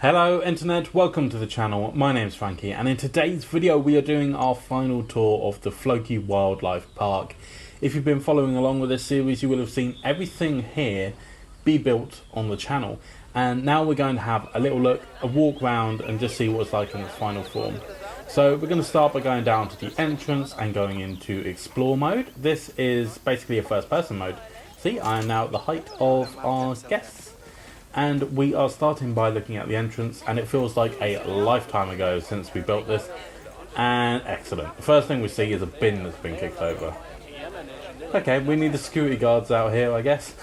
Hello Internet, welcome to the channel. My name's Frankie, and in today's video we are doing our final tour of the Floki Wildlife Park. If you've been following along with this series, you will have seen everything here be built on the channel. And now we're going to have a little look, a walk around, and just see what it's like in its final form. So we're going to start by going down to the entrance and going into explore mode. This is basically a first person mode. See, I am now at the height of our guests. And we are starting by looking at the entrance, and it feels like a lifetime ago since we built this. And excellent. The first thing we see is a bin that's been kicked over. Okay, we need the security guards out here, I guess.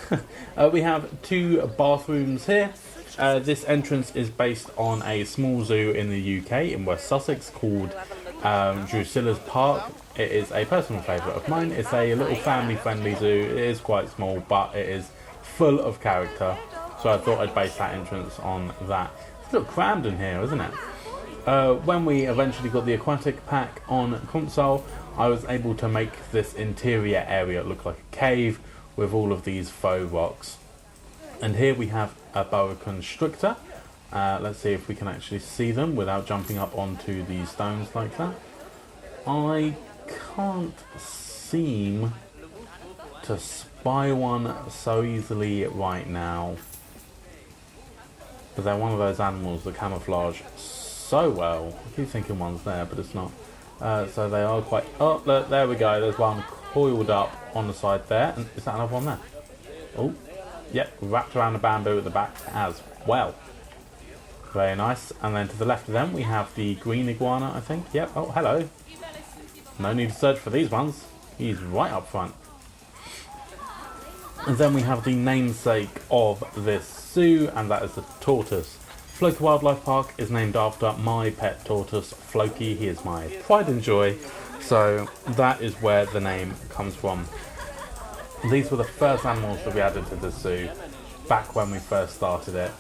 We have two bathrooms here. This entrance is based on a small zoo in the UK in West Sussex called Drusilla's Park. It is a personal favourite of mine. It's a little family friendly zoo. It is quite small, but it is full of character. So I thought I'd base that entrance on that. It's a little crammed in here, isn't it? When we eventually got the aquatic pack on console, I was able to make this interior area look like a cave with all of these faux rocks. And here we have a boa constrictor. Let's see if we can actually see them without jumping up onto these stones like that. I can't seem to spy one so easily right now. But they're one of those animals that camouflage so well. I keep thinking one's there, but it's not. So they are quite... Oh, look, there we go. There's one coiled up on the side there. And is that another one there? Oh, yep, wrapped around the bamboo at the back as well. Very nice. And then to the left of them, we have the green iguana, I think. Yep, oh, hello. No need to search for these ones. He's right up front. And then we have the namesake of this zoo, and that is the tortoise. Floki Wildlife Park is named after my pet tortoise, Floki. He is my pride and joy, so that is where the name comes from. These were the first animals that we added to the zoo back when we first started it,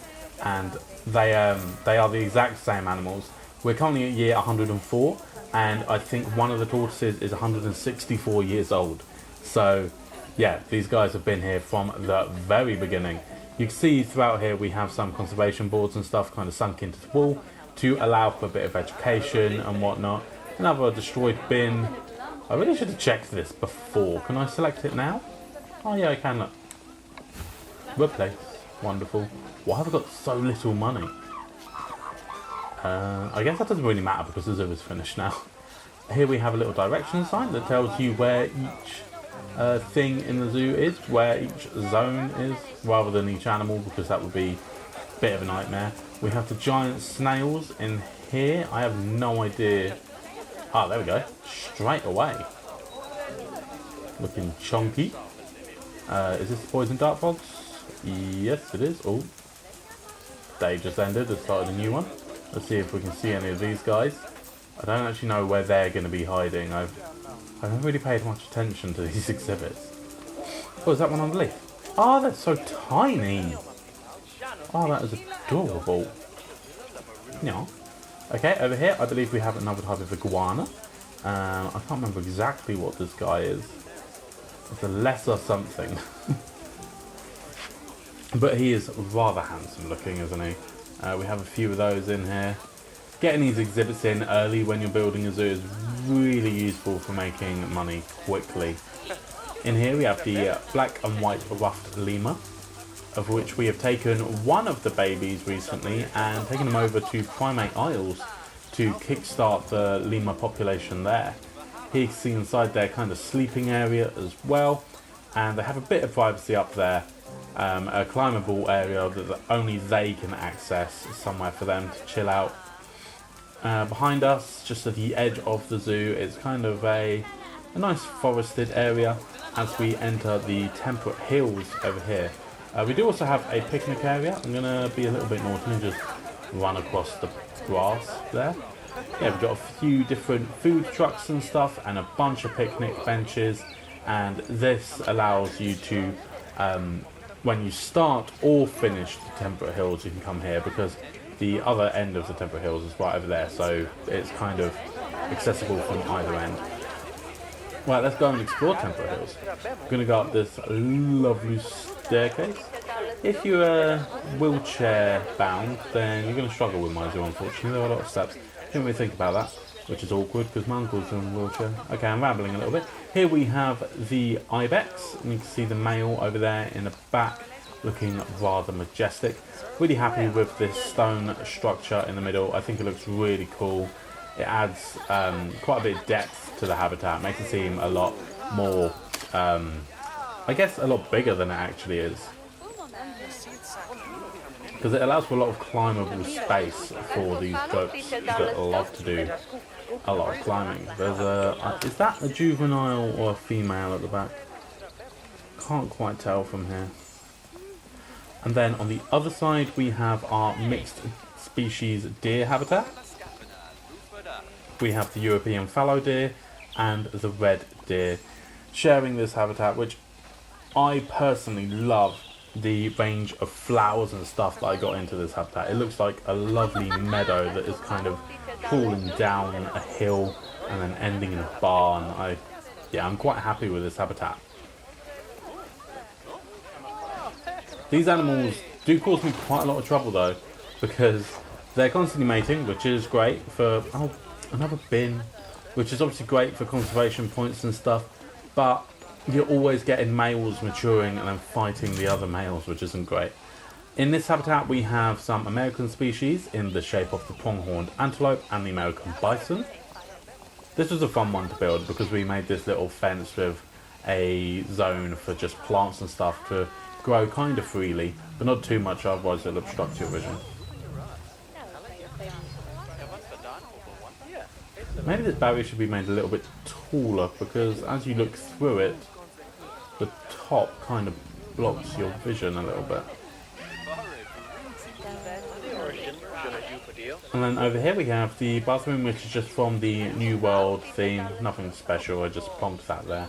and they are the exact same animals. We're currently at year 104, and I think one of the tortoises is 164 years old. So yeah, these guys have been here from the very beginning. You can see throughout here we have some conservation boards and stuff kind of sunk into the wall to allow for a bit of education and whatnot. Another destroyed bin. I really should have checked this before. Can I select it now? Oh yeah, I can. Look. Replace. Wonderful. Why have I got so little money? I guess that doesn't really matter because the zoo is finished now. Here we have a little direction sign that tells you where each thing in the zoo is, where each zone is, rather than each animal, because that would be a bit of a nightmare. We have the giant snails in here. I have no idea. Ah, there we go. Straight away. Looking chunky. Is this the poison dart frogs? Yes, it is. Oh, they just ended. They started a new one. Let's see if we can see any of these guys. I don't actually know where they're going to be hiding. I've never really paid much attention to these exhibits. Oh, is that one on the leaf? Oh, that's so tiny. Oh, that is adorable. Yeah. Okay, over here, I believe we have another type of iguana. I can't remember exactly what this guy is. It's a lesser something. But he is rather handsome looking, isn't he? We have a few of those in here. Getting these exhibits in early when you're building a zoo is really useful for making money quickly. In here we have the black and white ruffed lemur, of which we have taken one of the babies recently and taken them over to Primate Isles to kickstart the lemur population there. Here you can see inside their kind of sleeping area as well, and they have a bit of privacy up there, a climbable area that only they can access, somewhere for them to chill out. Behind us, just at the edge of the zoo, it's kind of a nice forested area as we enter the temperate hills over here. We do also have a picnic area. I'm going to be a little bit naughty and just run across the grass there. Yeah, we've got a few different food trucks and stuff and a bunch of picnic benches, and this allows you to, when you start or finish the temperate hills, you can come here because the other end of the temperate hills is right over there, so it's kind of accessible from either end. Right, let's go and explore temperate hills. We're going to go up this lovely staircase. If you're wheelchair bound, then you're going to struggle with my zoo, unfortunately. There are a lot of steps. Didn't really think about that, which is awkward because my uncle's in a wheelchair. Okay, I'm rambling a little bit. Here we have the Ibex, and you can see the male over there in the back, looking rather majestic. Really happy with this stone structure in the middle. I think it looks really cool. It adds quite a bit of depth to the habitat, makes it seem a lot more, I guess, a lot bigger than it actually is. Because it allows for a lot of climbable space for these goats that love to do a lot of climbing. There's a, is that a juvenile or a female at the back? Can't quite tell from here. And then on the other side we have our mixed species deer habitat. We have the European fallow deer and the red deer sharing this habitat, which I personally love the range of flowers and stuff that I got into this habitat. It looks like a lovely meadow that is kind of crawling down a hill and then ending in a barn. I'm quite happy with this habitat. These animals do cause me quite a lot of trouble though, because they're constantly mating, which is great for, oh, another bin, which is obviously great for conservation points and stuff, but you're always getting males maturing and then fighting the other males, which isn't great. In this habitat we have some American species in the shape of the pronghorned antelope and the American bison. This was a fun one to build because we made this little fence with a zone for just plants and stuff to grow kind of freely, but not too much, otherwise it'll obstruct your vision. Maybe this barrier should be made a little bit taller, because as you look through it, the top kind of blocks your vision a little bit. And then over here we have the bathroom, which is just from the New World theme. Nothing special, I just plonked that there.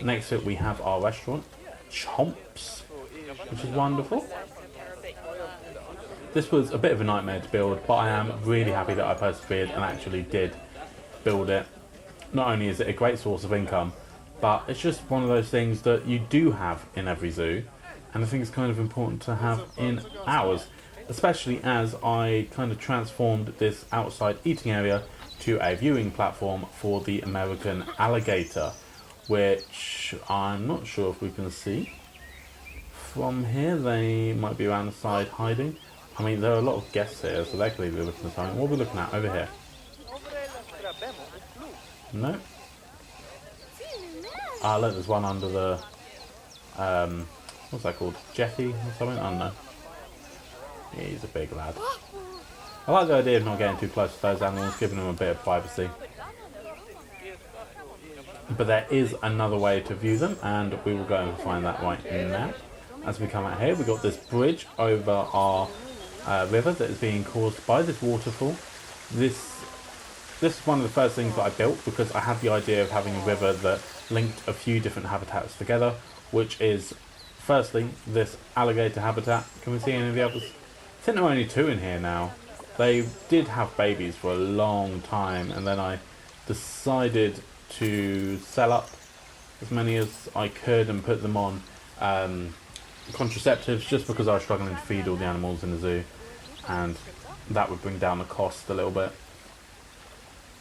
Next to it we have our restaurant, Chomps, which is wonderful. This was a bit of a nightmare to build, but I am really happy that I persevered and actually did build it. Not only is it a great source of income, but it's just one of those things that you do have in every zoo, and I think it's kind of important to have in ours, especially as I kind of transformed this outside eating area to a viewing platform for the American alligator, which I'm not sure if we can see from here. They might be around the side hiding. I mean, there are a lot of guests here, so they're clearly looking at something. What are we looking at over here? No. Ah, look, there's one under the, what's that called? Jetty or something? I don't know. Yeah, he's a big lad. I like the idea of not getting too close to those animals, giving them a bit of privacy. But there is another way to view them, and we will go and find that right now. As we come out here, we've got this bridge over our river that is being caused by this waterfall. This is one of the first things that I built because I had the idea of having a river that linked a few different habitats together, which is firstly this alligator habitat. Can we see any of the others? I think there are only two in here now. They did have babies for a long time, and then I decided to sell up as many as I could and put them on contraceptives, just because I was struggling to feed all the animals in the zoo, and that would bring down the cost a little bit.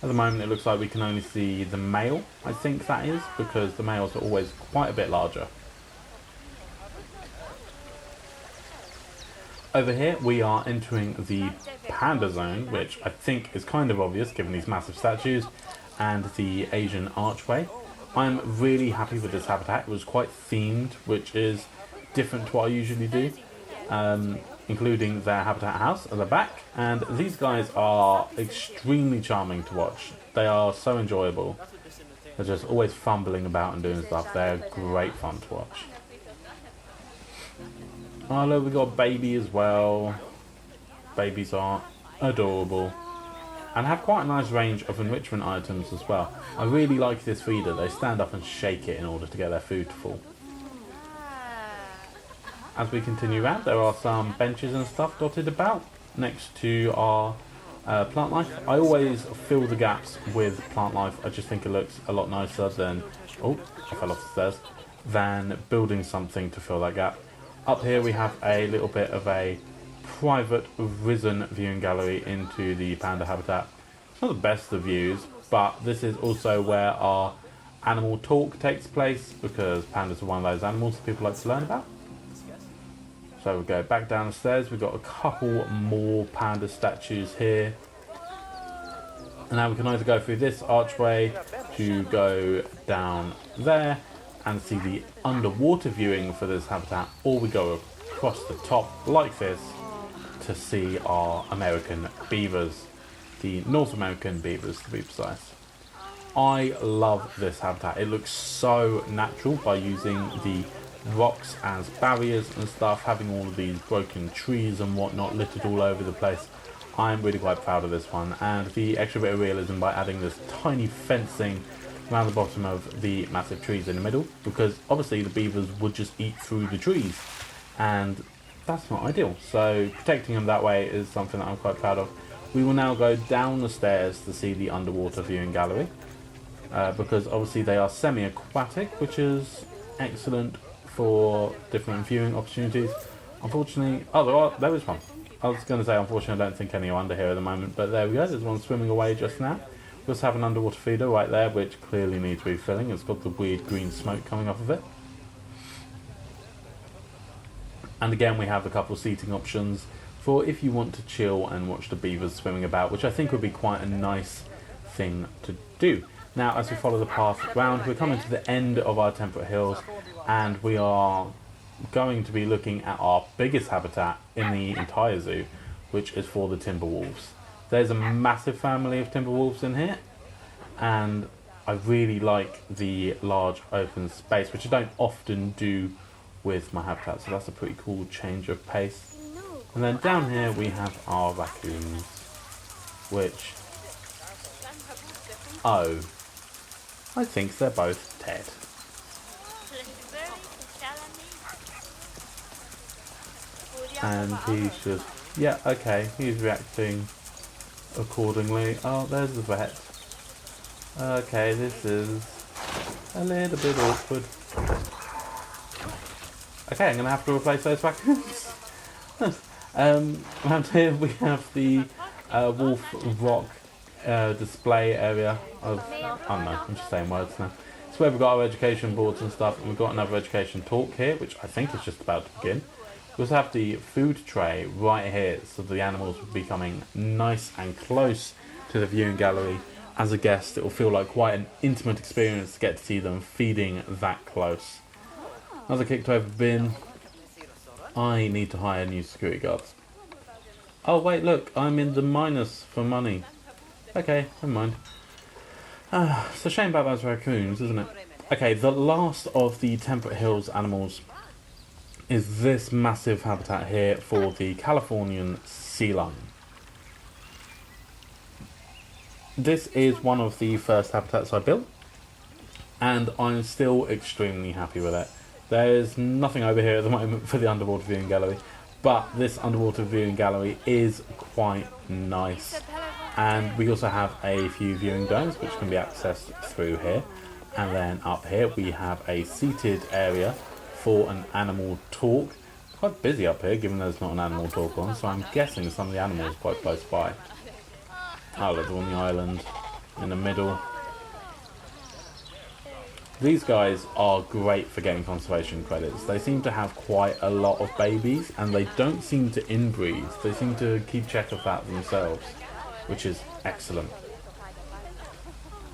At the moment it looks like we can only see the male, I think that is, because the males are always quite a bit larger. Over here we are entering the Panda Zone, which I think is kind of obvious given these massive statues and the Asian archway. I'm really happy with this habitat. It was quite themed, which is different to what I usually do, including their habitat house at the back, and these guys are extremely charming to watch. They are so enjoyable. They're just always fumbling about and doing stuff. They're great fun to watch. Oh look, we got a baby as well. Babies are adorable and have quite a nice range of enrichment items as well. I really like this feeder. They stand up and shake it in order to get their food to fall. As we continue around, there are some benches and stuff dotted about next to our plant life. I always fill the gaps with plant life. I just think it looks a lot nicer than, oh, I fell off the stairs, than building something to fill that gap. Up here we have a little bit of a private risen viewing gallery into the panda habitat. It's not the best of views, but this is also where our animal talk takes place, because pandas are one of those animals that people like to learn about. So we go back down the stairs. We've got a couple more panda statues here. And now we can either go through this archway to go down there and see the underwater viewing for this habitat, or we go across the top like this to see our American beavers, the North American beavers to be precise. I love this habitat. It looks so natural by using the rocks as barriers and stuff, having all of these broken trees and whatnot littered all over the place. I'm really quite proud of this one, and the extra bit of realism by adding this tiny fencing around the bottom of the massive trees in the middle, because obviously the beavers would just eat through the trees and that's not ideal, so protecting them that way is something that I'm quite proud of. We will now go down the stairs to see the underwater viewing gallery, because obviously they are semi-aquatic, which is excellent for different viewing opportunities. Unfortunately, there is one. I was going to say, unfortunately, I don't think any are under here at the moment, but there we go. There's one swimming away just now. We also have an underwater feeder right there, which clearly needs refilling. It's got the weird green smoke coming off of it. And again, we have a couple of seating options for if you want to chill and watch the beavers swimming about, which I think would be quite a nice thing to do. Now, as we follow the path round, we're coming to the end of our temperate hills, and we are going to be looking at our biggest habitat in the entire zoo, which is for the timber wolves. There's a massive family of timber wolves in here, and I really like the large open space, which I don't often do with my habitat, so that's a pretty cool change of pace. And then down here we have our raccoons, which, oh, I think they're both dead. And he's just, yeah, okay, he's reacting accordingly. Oh, there's the vet. Okay, this is a little bit awkward. Okay, I'm going to have to replace those raccoons. Around here we have the Wolf Rock display area of, I don't know, I'm just saying words now. It's where we've got our education boards and stuff, and we've got another education talk here, which I think is just about to begin. We also have the food tray right here, so the animals will be coming nice and close to the viewing gallery. As a guest, it will feel like quite an intimate experience to get to see them feeding that close. Another kicked over bin. I need to hire new security guards. Oh wait, look, I'm in the minus for money. Okay, never mind. It's a shame about those raccoons, isn't it? Okay, the last of the temperate hills animals is this massive habitat here for the Californian Seon. This is one of the first habitats I built, and I'm still extremely happy with it. There's nothing over here at the moment for the underwater viewing gallery, but this underwater viewing gallery is quite nice. And we also have a few viewing domes which can be accessed through here. And then up here we have a seated area for an animal talk. It's quite busy up here given there's not an animal talk on, so I'm guessing some of the animals are quite close by. Oh, look, on the island in the middle. These guys are great for getting conservation credits. They seem to have quite a lot of babies, and they don't seem to inbreed. They seem to keep check of that themselves, which is excellent.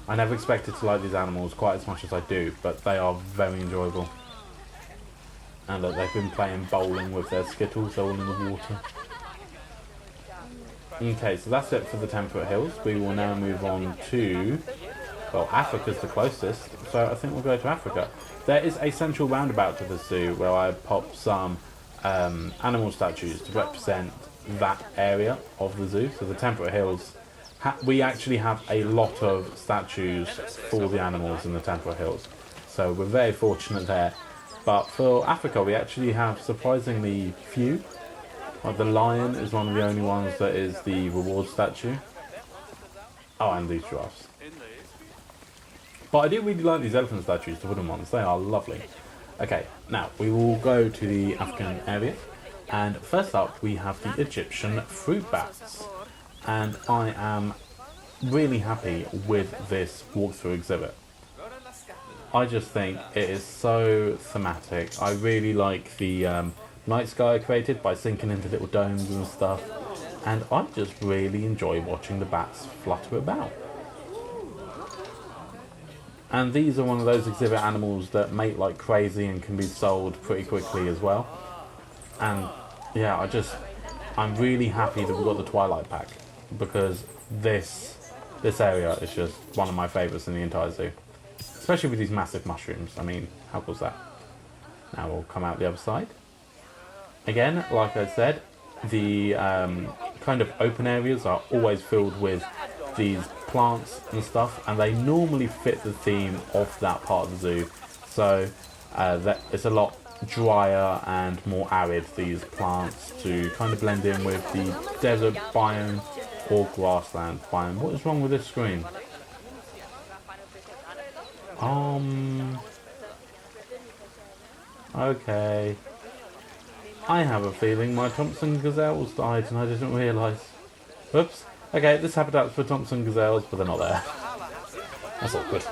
I never expected to like these animals quite as much as I do, but they are very enjoyable. And they've been playing bowling with their skittles all in the water. Okay, so that's it for the temperate hills. We will now move on to, well, Africa's the closest, so I think we'll go to Africa. There is a central roundabout to the zoo where I popped some animal statues to represent that area of the zoo. So the temperate hills, we actually have a lot of statues for the animals in the temperate hills, so we're very fortunate there. But for Africa we actually have surprisingly few. Like the lion is one of the only ones that is the reward statue. Oh, and these giraffes. But I do really like these elephant statues, the wooden ones. They are lovely. Okay, now we will go to the African area, and first up we have the Egyptian fruit bats, and I am really happy with this walkthrough exhibit. I just think it is so thematic. I really like the night sky created by sinking into little domes and stuff, and I just really enjoy watching the bats flutter about. And these are one of those exhibit animals that mate like crazy and can be sold pretty quickly as well. And yeah, I'm really happy that we've got the Twilight pack, because this area is just one of my favourites in the entire zoo. Especially with these massive mushrooms. I mean, how cool is that? Now we'll come out the other side. Again, like I said, the kind of open areas are always filled with these plants and stuff, and they normally fit the theme of that part of the zoo. So that it's a lot drier and more arid, these plants, to kind of blend in with the desert biome or grassland biome. What is wrong with this screen? Okay. I have a feeling my Thompson gazelles died and I didn't realise. Oops. Okay, this habitat's for Thompson gazelles, but they're not there. That's awkward.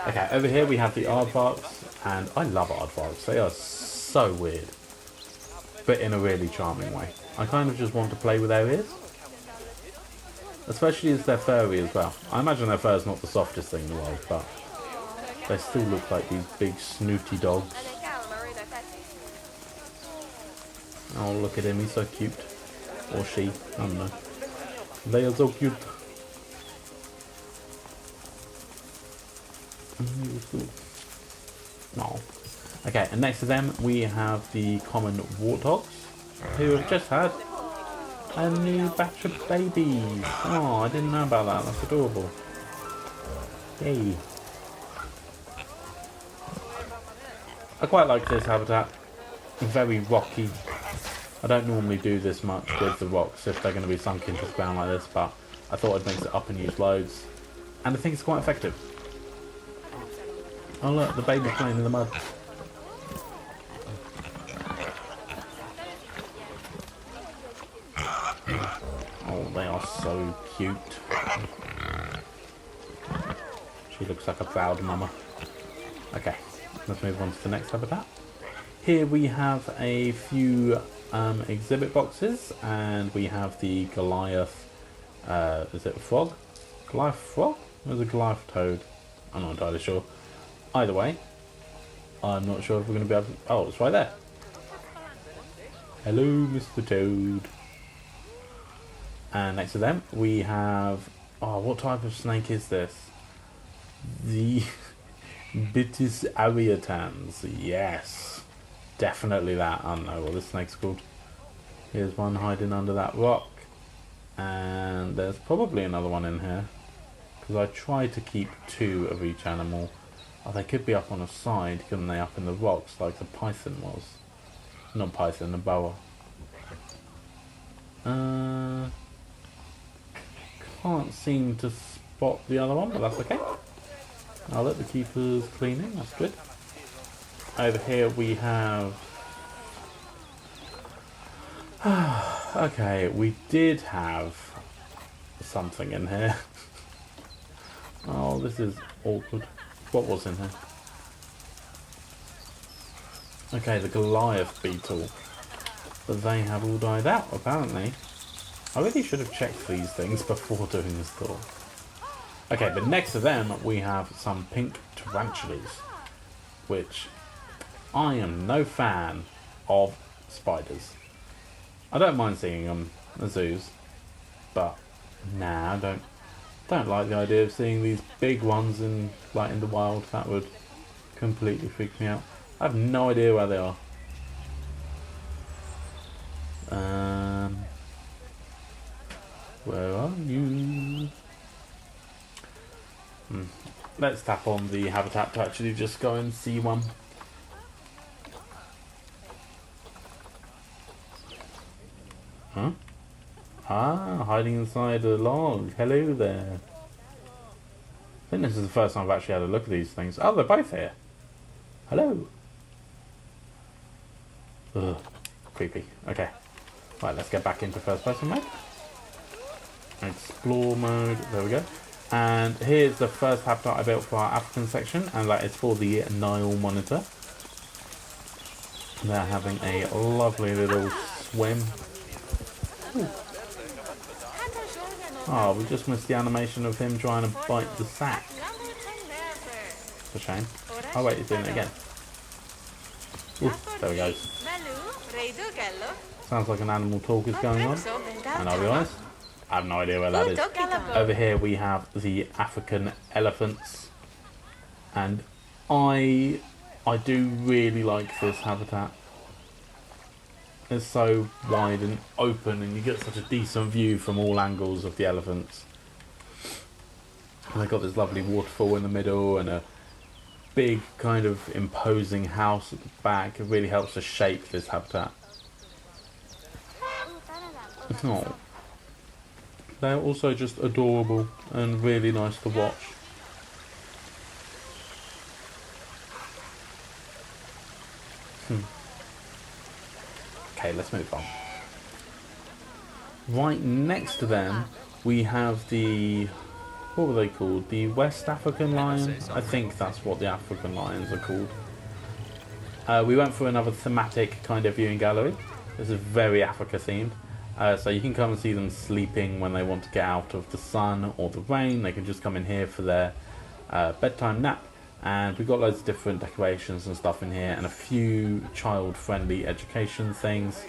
Okay, over here we have the aardvarks, and I love aardvarks. They are so weird, but in a really charming way. I kind of just want to play with their ears. Especially as they're furry as well. I imagine their fur is not the softest thing in the world, but they still look like these big snooty dogs. Oh, look at him, he's so cute. Or she, I don't know. They are so cute. Oh. Okay, and next to them we have the common warthogs, who have just had a new batch of babies. Oh, I didn't know about that. That's adorable. Yay. I quite like this habitat. Very rocky. I don't normally do this much with the rocks if they're going to be sunk into the ground like this, but I thought I'd mix it up and use loads. And I think it's quite effective. Oh look, the baby's playing in the mud. Oh, they are so cute. She looks like a proud mama. Okay, let's move on to the next habitat. Here we have a few exhibit boxes, and we have the Goliath, is it a frog? Goliath frog? Or is it a Goliath toad? I'm not entirely sure. Either way, I'm not sure if we're going to be able to... Oh, it's right there. Hello, Mr. Toad. And next to them, we have... Oh, what type of snake is this? The Bitis arietans. Yes. Definitely that. I don't know what this snake's called. Here's one hiding under that rock. And there's probably another one in here, because I tried to keep two of each animal. Oh, they could be up on a side, couldn't they? Up in the rocks like the python was. Not python, the boa. Can't seem to spot the other one, but that's okay. I'll let the keepers cleaning, that's good. Over here we have... Okay, we did have something in here. Oh, this is awkward. What was in here? Okay, the Goliath beetle. But they have all died out, apparently. I really should have checked these things before doing this tour. Okay, but next to them we have some pink tarantulas, which I am no fan of spiders. I don't mind seeing them at zoos, but nah, I don't like the idea of seeing these big ones in the wild. That would completely freak me out. I have no idea where they are. Where are you? Let's tap on the habitat to actually just go and see one. Huh? Ah, hiding inside a log. Hello there. I think this is the first time I've actually had a look at these things. Oh, they're both here. Hello. Ugh, creepy. Okay. Right, let's get back into first person mode. Explore mode. There we go. And here's the first habitat I built for our African section, and that is for the Nile monitor. They're having a lovely little swim. Ooh. Oh, we just missed the animation of him trying to bite the sack. It's a shame. Oh wait, he's doing it again. Ooh, there we go. Sounds like an animal talk is going on. And I'll be honest, I have no idea where that is. Over here we have the African elephants. And I do really like this habitat. It's so wide and open, and you get such a decent view from all angles of the elephants. And they've got this lovely waterfall in the middle and a big kind of imposing house at the back. It really helps to shape this habitat. Oh. They're also just adorable and really nice to watch. Okay, let's move on. Right next to them, we have the... what were they called? The West African lions? I think that's what the African lions are called. We went for another thematic kind of viewing gallery. This is very Africa themed. So you can come and see them sleeping when they want to get out of the sun or the rain. They can just come in here for their bedtime nap. And we've got loads of different decorations and stuff in here, and a few child-friendly education things.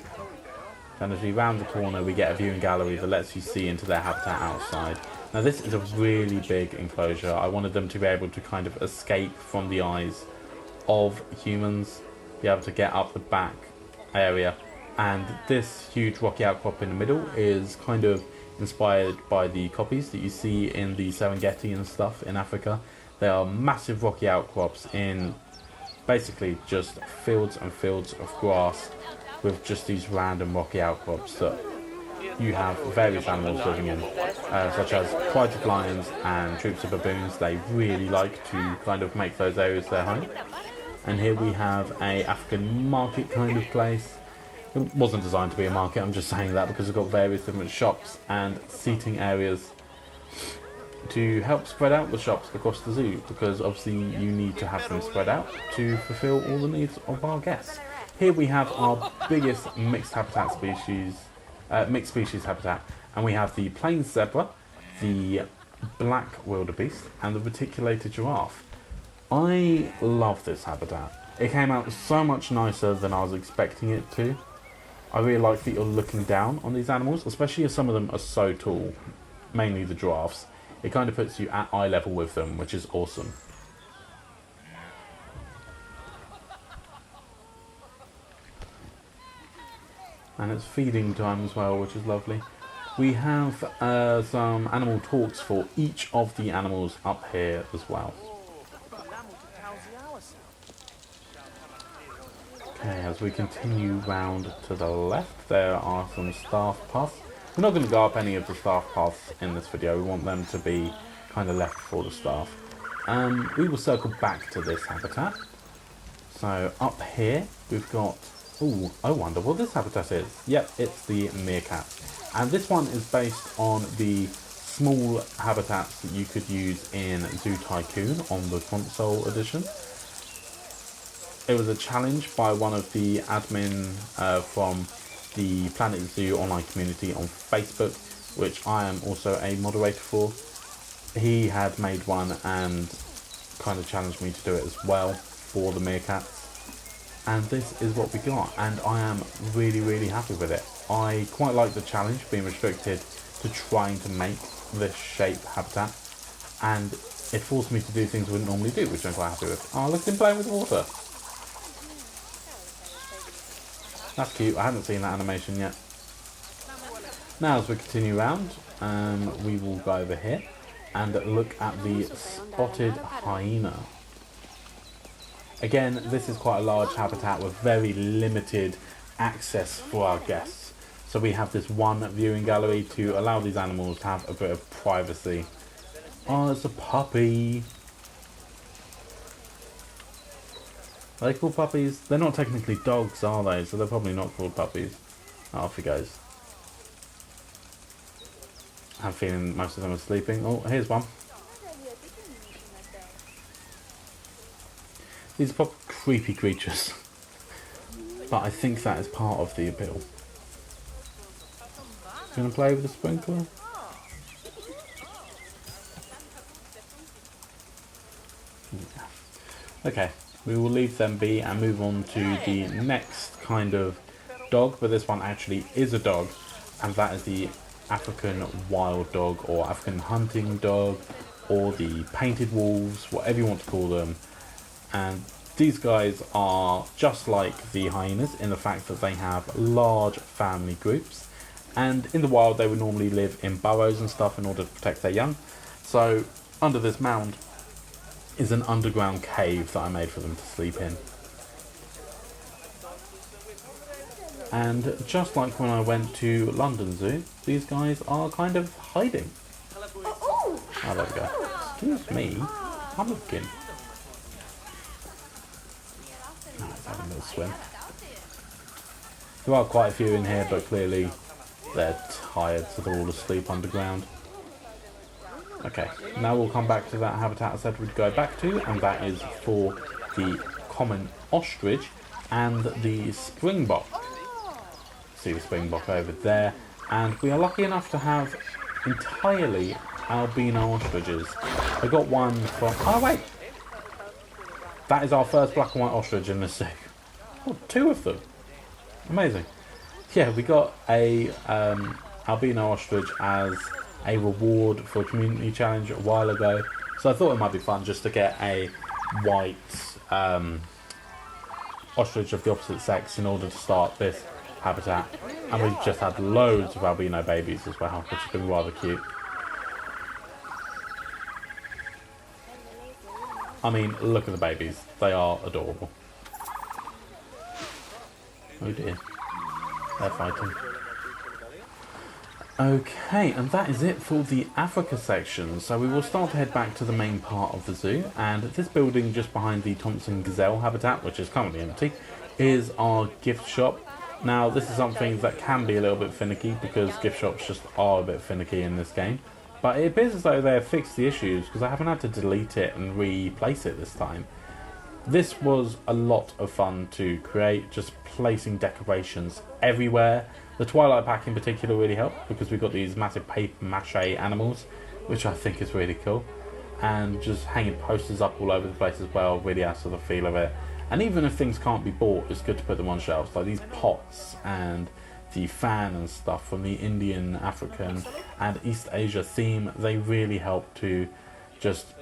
And as we round the corner, we get a viewing gallery that lets you see into their habitat outside. Now this is a really big enclosure. I wanted them to be able to kind of escape from the eyes of humans, be able to get up the back area. And this huge rocky outcrop in the middle is kind of inspired by the copies that you see in the Serengeti and stuff in Africa. They are massive rocky outcrops in basically just fields and fields of grass with just these random rocky outcrops that you have various animals living in, such as prides of lions and troops of baboons. They really like to kind of make those areas their home. And here we have a African market kind of place. It wasn't designed to be a market, I'm just saying that because we've got various different shops and seating areas to help spread out the shops across the zoo, because obviously you need to have them spread out to fulfill all the needs of our guests. Here we have our biggest mixed habitat species, mixed species habitat, and we have the plains zebra, the black wildebeest, and the reticulated giraffe. I love this habitat. It came out so much nicer than I was expecting it to. I really like that you're looking down on these animals, especially as some of them are so tall, mainly the giraffes. It kind of puts you at eye level with them, which is awesome. And it's feeding time as well, which is lovely. We have some animal talks for each of the animals up here as well. Okay, as we continue round to the left, there are some staff paths. We're not going to go up any of the staff paths in this video. We want them to be kind of left for the staff. We will circle back to this habitat. So up here we've got... ooh, I wonder what this habitat is. Yep, it's the meerkat. And this one is based on the small habitats that you could use in Zoo Tycoon on the console edition. It was a challenge by one of the admin from the Planet Zoo online community on Facebook, which I am also a moderator for. He had made one and kind of challenged me to do it as well for the meerkats. And this is what we got, and I am really, really happy with it. I quite like the challenge, being restricted to trying to make this shape habitat, and it forced me to do things I wouldn't normally do, which I'm quite happy with. Oh, look at him playing with water. That's cute. I haven't seen that animation yet. Now as we continue around, we will go over here and look at the spotted hyena. Again, this is quite a large habitat with very limited access for our guests. So we have this one viewing gallery to allow these animals to have a bit of privacy. Oh, it's a puppy. Are they called puppies? They're not technically dogs, are they? So they're probably not called puppies. Off he goes. I have a feeling most of them are sleeping. Oh, here's one. These are proper creepy creatures. But I think that is part of the appeal. Gonna play with the sprinkler? Yeah. Okay, we will leave them be and move on to the next kind of dog, but this one actually is a dog, and that is the African wild dog, or African hunting dog, or the painted wolves, whatever you want to call them. And these guys are just like the hyenas in the fact that they have large family groups, and in the wild they would normally live in burrows and stuff in order to protect their young. So under this mound is an underground cave that I made for them to sleep in. And just like when I went to London Zoo, these guys are kind of hiding. Oh, there we go. Excuse me, I'm looking. Oh, let's have a little swim. There are quite a few in here, but clearly they're tired, so they're all asleep underground. Okay, now we'll come back to that habitat I said we'd go back to, and that is for the common ostrich and the springbok. See the springbok over there, and we are lucky enough to have entirely albino ostriches. I got one from... Oh wait! That is our first black and white ostrich in this zoo. Oh, 2 of them. Amazing. Yeah, we got a albino ostrich as a reward for a community challenge a while ago, so I thought it might be fun just to get a white ostrich of the opposite sex in order to start this habitat. And we've just had loads of albino babies as well, which has been rather cute. I mean, look at the babies. They are adorable. Oh dear. They're fighting. Okay, and that is it for the Africa section. So we will start to head back to the main part of the zoo. And this building just behind the Thompson Gazelle habitat, which is currently empty, is our gift shop. Now, this is something that can be a little bit finicky because gift shops just are a bit finicky in this game. But it appears as though they have fixed the issues because I haven't had to delete it and replace it this time. This was a lot of fun to create, just placing decorations everywhere. The Twilight Pack in particular really helped because we've got these massive paper mache animals, which I think is really cool. And just hanging posters up all over the place as well really adds to the feel of it. And even if things can't be bought, it's good to put them on shelves, like these pots and the fan and stuff from the Indian, African and East Asia theme. They really help to just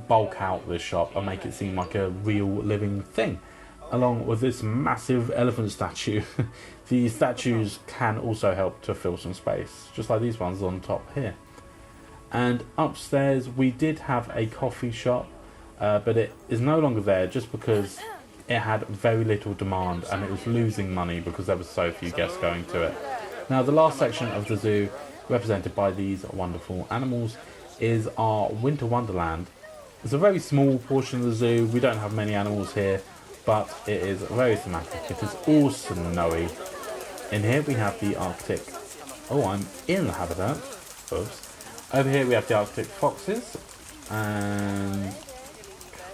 bulk out this shop and make it seem like a real living thing. Along with this massive elephant statue, the statues can also help to fill some space, just like these ones on top here. And upstairs we did have a coffee shop, but it is no longer there just because it had very little demand and it was losing money because there were so few guests going to it. Now the last section of the zoo, represented by these wonderful animals, is our Winter Wonderland. It's a very small portion of the zoo. We don't have many animals here, but it is very thematic. It is all snowy. In here we have the Arctic... Oh, I'm in the habitat. Oops. Over here we have the Arctic foxes, and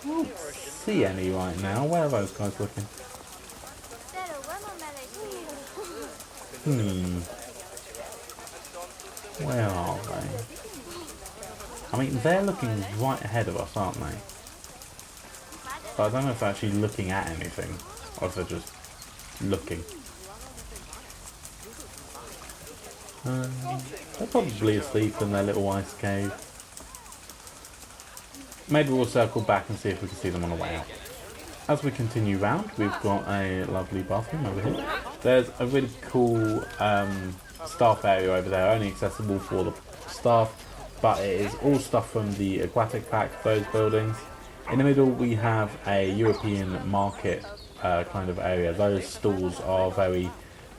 can't see any right now. Where are those guys looking? Where are they? I mean, they're looking right ahead of us, aren't they? But I don't know if they're actually looking at anything, or if they're just looking. They're probably asleep in their little ice cave. Maybe we'll circle back and see if we can see them on the way out. As we continue round, we've got a lovely bathroom over here. There's a really cool staff area over there, only accessible for the staff, but it is all stuff from the aquatic pack, those buildings. In the middle we have a European market kind of area. Those stalls are very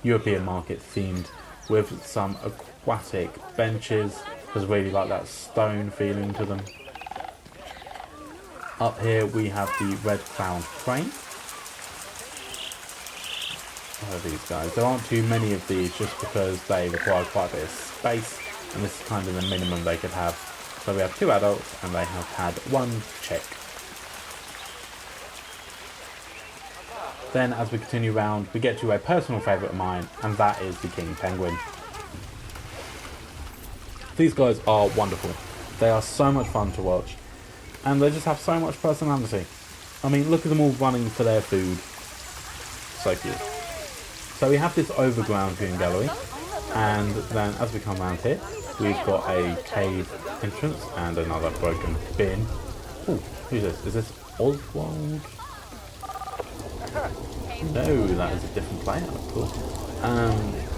European market themed, with some aquatic benches. There's really like that stone feeling to them. Up here we have the red crowned crane, these guys. There aren't too many of these just because they require quite a bit of space, and this is kind of the minimum they could have. So we have 2 adults and they have had 1 chick. Then as we continue round, we get to a personal favourite of mine, and that is the king penguin. These guys are wonderful. They are so much fun to watch, and they just have so much personality. I mean, look at them all running for their food. So cute. So we have this overground viewing gallery, and then as we come around here, we've got a cave entrance and another broken bin. Oh, who's this? Is this Oswald? No, that is a different player, of course.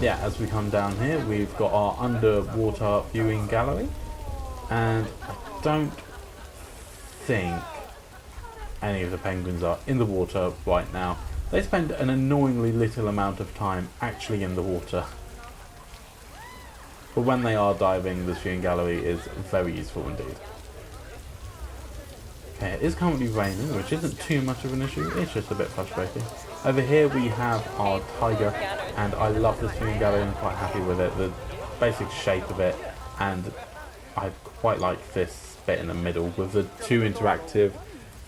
Yeah, as we come down here, we've got our underwater viewing gallery, and I don't think any of the penguins are in the water right now. They spend an annoyingly little amount of time actually in the water. But when they are diving, this viewing gallery is very useful indeed. Okay, it is currently raining, which isn't too much of an issue, it's just a bit frustrating. Over here we have our tiger, and I love this viewing gallery. I'm quite happy with it, the basic shape of it, and I quite like this bit in the middle with the 2 interactive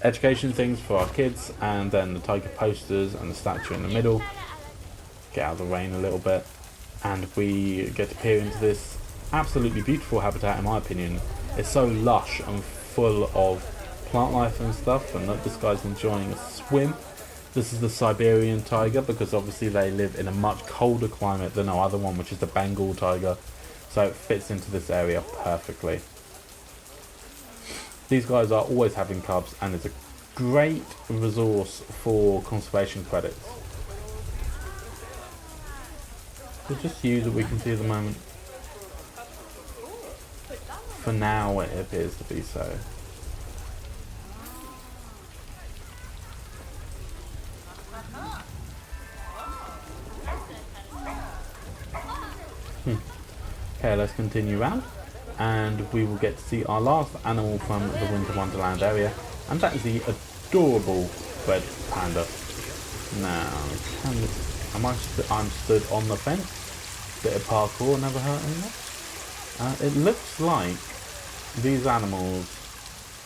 education things for our kids, and then the tiger posters and the statue in the middle. Get out of the rain a little bit, and we get to peer into this absolutely beautiful habitat. In my opinion, it's so lush and full of plant life and stuff, and look, this guy's enjoying a swim. This is the Siberian Tiger, because obviously they live in a much colder climate than our other one, which is the Bengal Tiger, so it fits into this area perfectly. These guys are always having cubs, and it's a great resource for conservation credits. So just you that we can see at the moment. For now it appears to be so. Okay, let's continue round, and we will get to see our last animal from the Winter Wonderland area, and that is the adorable red panda. Now, I'm stood on the fence. Bit of parkour, never hurt anyone. It looks like these animals...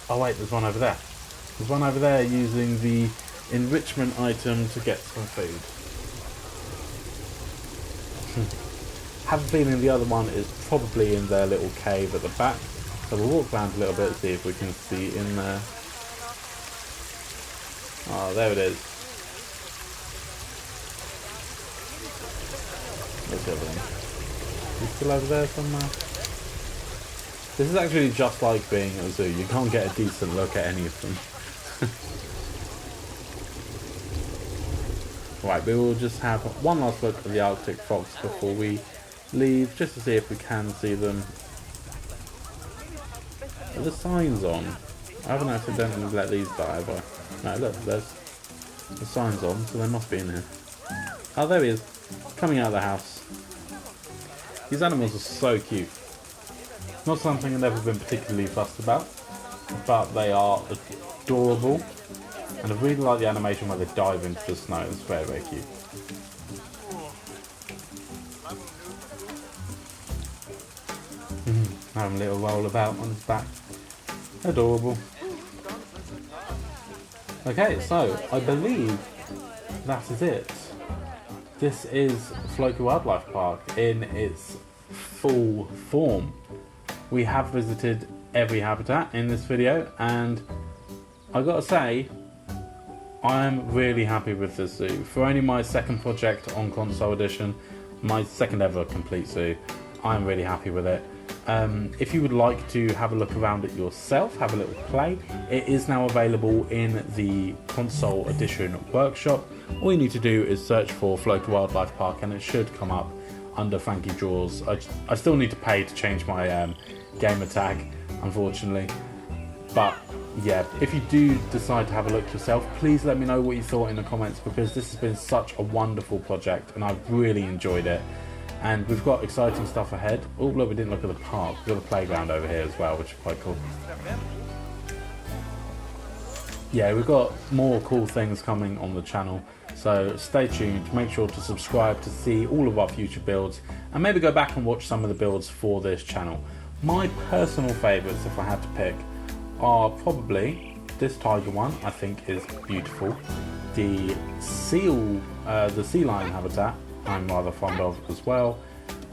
Oh wait, there's one over there. There's one over there using the enrichment item to get some food. Have a feeling the other one is probably in their little cave at the back. So we'll walk around a little bit and see if we can see in there. Oh, there it is. Where's the other one? He's still over there somewhere. This is actually just like being at a zoo. You can't get a decent look at any of them. Right, we will just have one last look at the Arctic fox before we leave, just to see if we can see them. Are the signs on? I haven't accidentally let these die, have I? No, look, there's the signs on, so they must be in here. Oh, there he is, coming out of the house. These animals are so cute. Not something I've ever been particularly fussed about, but they are adorable, and I really like the animation where they dive into the snow. It's very, very cute. Having a little roll about on his back. Adorable. Okay, so I believe that is it. This is Floki Wildlife Park in its full form. We have visited every habitat in this video, and I gotta say, I'm really happy with this zoo. For only my second project on console edition, my second ever complete zoo, I'm really happy with it. If you would like to have a look around it yourself, have a little play, it is now available in the console edition workshop. All you need to do is search for Floki Wildlife Park and it should come up under Frankie Draws. I still need to pay to change my gamer tag, unfortunately. But yeah, if you do decide to have a look yourself, please let me know what you thought in the comments, because this has been such a wonderful project and I've really enjoyed it. And we've got exciting stuff ahead. Oh look, we didn't look at the park. We've got a playground over here as well, which is quite cool. yeah, we've got more cool things coming on the channel, so stay tuned. Make sure to subscribe to see all of our future builds, and maybe go back and watch some of the builds for this channel. My personal favourites, if I had to pick, are probably this tiger one. I think is beautiful. The sea lion habitat I'm rather fond of as well,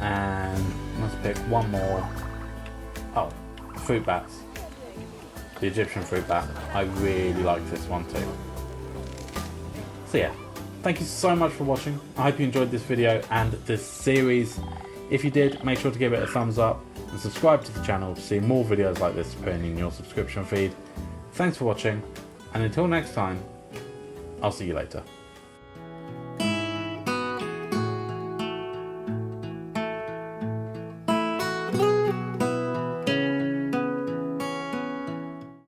and let's pick one more. Oh, fruit bats. The Egyptian fruit bat. I really like this one too. So yeah, thank you so much for watching. I hope you enjoyed this video and this series. If you did, make sure to give it a thumbs up and subscribe to the channel to see more videos like this appearing in your subscription feed. Thanks for watching, and until next time, I'll see you later.